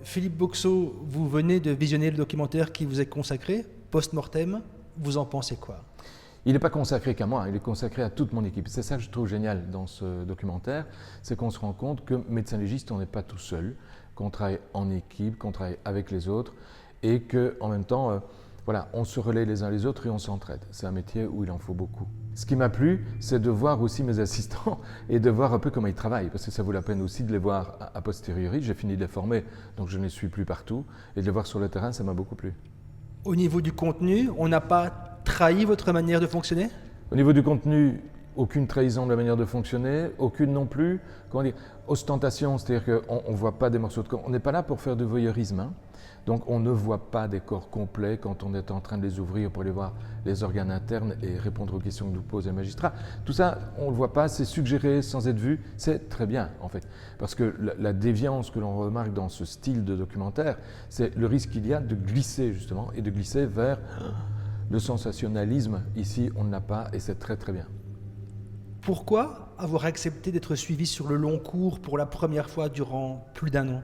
Philippe Boxeau, vous venez de visionner le documentaire qui vous est consacré, Post-Mortem. Vous en pensez quoi? Il n'est pas consacré qu'à moi, il est consacré à toute mon équipe. C'est ça que je trouve génial dans ce documentaire, c'est qu'on se rend compte que médecin légiste, on n'est pas tout seul, qu'on travaille en équipe, qu'on travaille avec les autres et qu'en même temps, voilà, on se relaie les uns les autres et on s'entraide. C'est un métier où il en faut beaucoup. Ce qui m'a plu, c'est de voir aussi mes assistants et de voir un peu comment ils travaillent, parce que ça vaut la peine aussi de les voir a posteriori. J'ai fini de les former, donc je ne les suis plus partout, et de les voir sur le terrain, ça m'a beaucoup plu. Au niveau du contenu, on n'a pas trahi votre manière de fonctionner? Au niveau du contenu, aucune trahison de la manière de fonctionner, aucune non plus, comment dire, ostentation, c'est-à-dire qu'on ne voit pas des morceaux de corps. On n'est pas là pour faire du voyeurisme, hein. Donc on ne voit pas des corps complets quand on est en train de les ouvrir pour aller voir les organes internes et répondre aux questions que nous pose les magistrats. Tout ça, on ne le voit pas, c'est suggéré sans être vu, c'est très bien en fait. Parce que la déviance que l'on remarque dans ce style de documentaire, c'est le risque qu'il y a de glisser justement et de glisser vers le sensationnalisme. Ici, on ne l'a pas et c'est très très bien. Pourquoi avoir accepté d'être suivi sur le long cours pour la première fois durant plus d'1 an?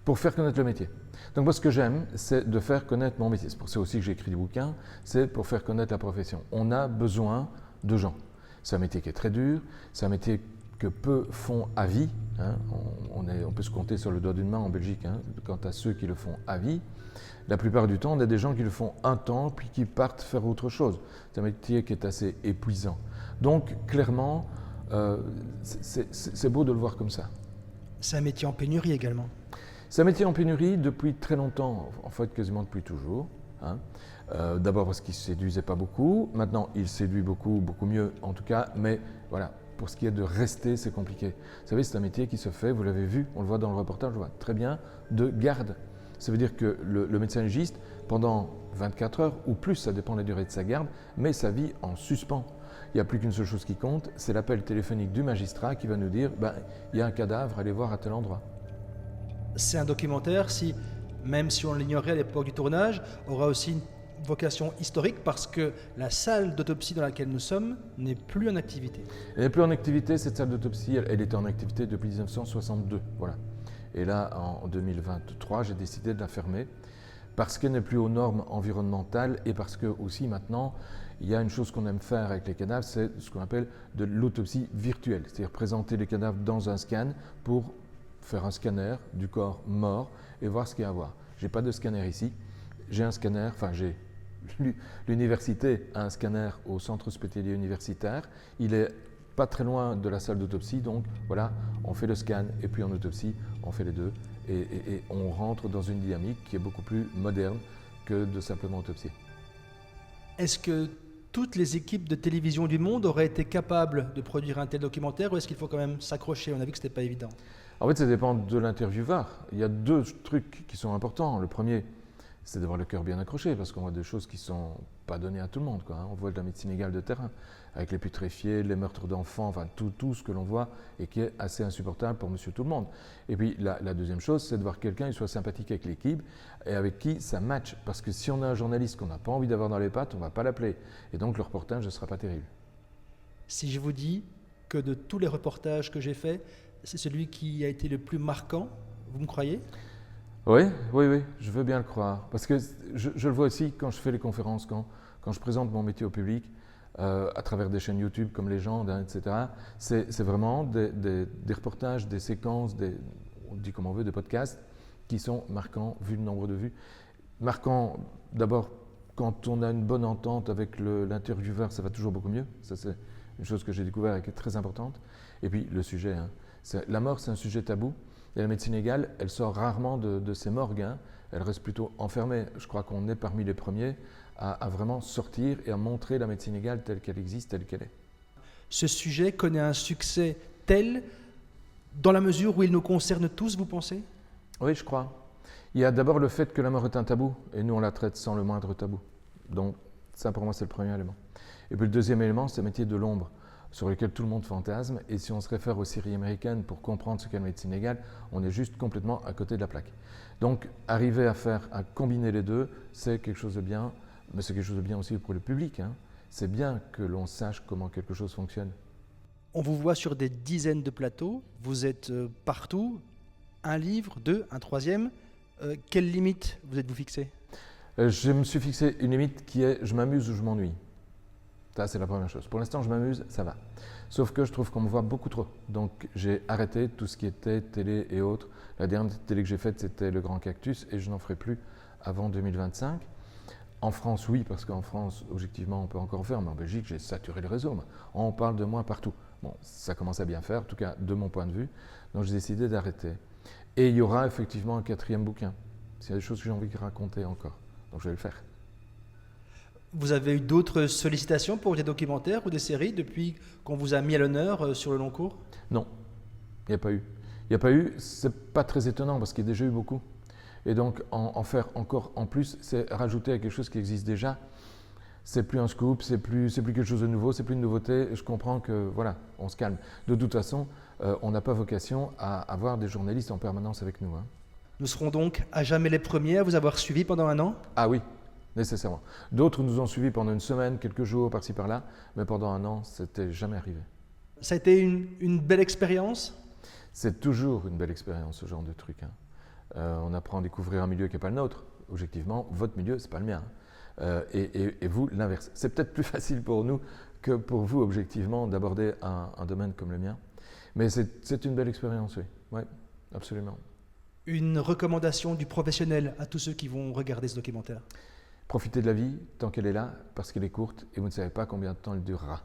Pour faire connaître le métier. Donc moi, ce que j'aime, c'est de faire connaître mon métier. C'est pour ça aussi que j'ai écrit des bouquins, c'est pour faire connaître la profession. On a besoin de gens. C'est un métier qui est très dur, c'est un métier que peu font à vie, hein. On peut se compter sur le doigt d'une main en Belgique, hein, quant à ceux qui le font à vie. La plupart du temps, on a des gens qui le font un temps, puis qui partent faire autre chose. C'est un métier qui est assez épuisant. Donc, clairement, c'est beau de le voir comme ça. C'est un métier en pénurie également. C'est un métier en pénurie depuis très longtemps, en fait quasiment depuis toujours, hein. D'abord parce qu'il ne séduisait pas beaucoup, maintenant il séduit beaucoup, beaucoup mieux en tout cas, mais voilà, pour ce qui est de rester, c'est compliqué. Vous savez, c'est un métier qui se fait, vous l'avez vu, on le voit dans le reportage, on le voit très bien, de garde. Ça veut dire que le médecin légiste, pendant 24 heures ou plus, ça dépend de la durée de sa garde, met sa vie en suspens. Il n'y a plus qu'une seule chose qui compte, c'est l'appel téléphonique du magistrat qui va nous dire il y a un cadavre, allez voir à tel endroit. C'est un documentaire, même si on l'ignorait à l'époque du tournage, aura aussi une vocation historique parce que la salle d'autopsie dans laquelle nous sommes n'est plus en activité. Elle n'est plus en activité, cette salle d'autopsie, elle était en activité depuis 1962. Voilà. Et là, en 2023, j'ai décidé de la fermer parce qu'elle n'est plus aux normes environnementales et parce que aussi maintenant, il y a une chose qu'on aime faire avec les cadavres, c'est ce qu'on appelle de l'autopsie virtuelle, c'est-à-dire présenter les cadavres dans un scan pour faire un scanner du corps mort et voir ce qu'il y a à voir. Je n'ai pas de scanner ici, j'ai un scanner, l'université a un scanner au centre hospitalier universitaire, il est pas très loin de la salle d'autopsie, donc voilà, on fait le scan et puis en autopsie, on fait les deux et on rentre dans une dynamique qui est beaucoup plus moderne que de simplement autopsier. Est-ce que toutes les équipes de télévision du monde auraient été capables de produire un tel documentaire ou est-ce qu'il faut quand même s'accrocher? On a vu que ce n'était pas évident. En fait, ça dépend de l'intervieweur. Il y a deux trucs qui sont importants. Le premier, c'est d'avoir le cœur bien accroché, parce qu'on voit des choses qui ne sont pas données à tout le monde, quoi, hein. On voit de la médecine égale de terrain, avec les putréfiés, les meurtres d'enfants, enfin tout ce que l'on voit et qui est assez insupportable pour monsieur tout le monde. Et puis la deuxième chose, c'est de voir quelqu'un qui soit sympathique avec l'équipe et avec qui ça match. Parce que si on a un journaliste qu'on n'a pas envie d'avoir dans les pattes, on ne va pas l'appeler. Et donc le reportage ne sera pas terrible. Si je vous dis que de tous les reportages que j'ai faits, c'est celui qui a été le plus marquant, vous me croyez? Oui, je veux bien le croire. Parce que je le vois aussi quand je fais les conférences, quand je présente mon métier au public, à travers des chaînes YouTube comme Légende, hein, etc. C'est vraiment des reportages, des séquences, on dit comme on veut, des podcasts qui sont marquants vu le nombre de vues. Marquants d'abord quand on a une bonne entente avec l'intervieweur, ça va toujours beaucoup mieux. Ça c'est une chose que j'ai découvert et qui est très importante. Et puis le sujet, hein. La mort c'est un sujet tabou. Et la médecine égale, elle sort rarement de ses morgues, hein. Elle reste plutôt enfermée. Je crois qu'on est parmi les premiers à vraiment sortir et à montrer la médecine égale telle qu'elle existe, telle qu'elle est. Ce sujet connaît un succès tel, dans la mesure où il nous concerne tous, vous pensez? Oui, je crois. Il y a d'abord le fait que la mort est un tabou, et nous on la traite sans le moindre tabou. Donc ça pour moi c'est le premier élément. Et puis le deuxième élément, c'est le métier de l'ombre, sur lequel tout le monde fantasme, et si on se réfère aux séries américaines pour comprendre ce qu'est la médecine égale, on est juste complètement à côté de la plaque. Donc arriver à combiner les deux, c'est quelque chose de bien, mais c'est quelque chose de bien aussi pour le public, hein. C'est bien que l'on sache comment quelque chose fonctionne. On vous voit sur des dizaines de plateaux, vous êtes partout, un livre, deux, un troisième, Quelle limite vous êtes-vous fixé? Je me suis fixé une limite qui est je m'amuse ou je m'ennuie. Ça, c'est la première chose. Pour l'instant, je m'amuse, ça va. Sauf que je trouve qu'on me voit beaucoup trop. Donc, j'ai arrêté tout ce qui était télé et autres. La dernière télé que j'ai faite, c'était Le Grand Cactus et je n'en ferai plus avant 2025. En France, oui, parce qu'en France, objectivement, on peut encore faire, mais en Belgique, j'ai saturé le réseau. On parle de moi partout. Bon, ça commence à bien faire, en tout cas de mon point de vue. Donc, j'ai décidé d'arrêter. Et il y aura effectivement un 4e bouquin. S'il y a des choses que j'ai envie de raconter encore. Donc, je vais le faire. Vous avez eu d'autres sollicitations pour des documentaires ou des séries depuis qu'on vous a mis à l'honneur sur le long cours? Non, il n'y a pas eu. Il n'y a pas eu, c'est pas très étonnant parce qu'il y a déjà eu beaucoup. Et donc, en faire encore en plus, c'est rajouter à quelque chose qui existe déjà. C'est plus un scoop, c'est plus quelque chose de nouveau, c'est plus une nouveauté. Je comprends que, voilà, on se calme. De toute façon, on n'a pas vocation à avoir des journalistes en permanence avec nous. Hein. Nous serons donc à jamais les premiers à vous avoir suivis pendant un an? Ah oui, nécessairement. D'autres nous ont suivis pendant une semaine, quelques jours, par-ci par-là, mais pendant un an, c'était jamais arrivé. Ça a été une belle expérience? C'est toujours une belle expérience, ce genre de truc. Hein. On apprend à découvrir un milieu qui n'est pas le nôtre. Objectivement, votre milieu, ce n'est pas le mien. Et vous, l'inverse. C'est peut-être plus facile pour nous que pour vous, objectivement, d'aborder un domaine comme le mien. Mais c'est une belle expérience, oui. Oui, absolument. Une recommandation du professionnel à tous ceux qui vont regarder ce documentaire? Profitez de la vie tant qu'elle est là, parce qu'elle est courte et vous ne savez pas combien de temps elle durera.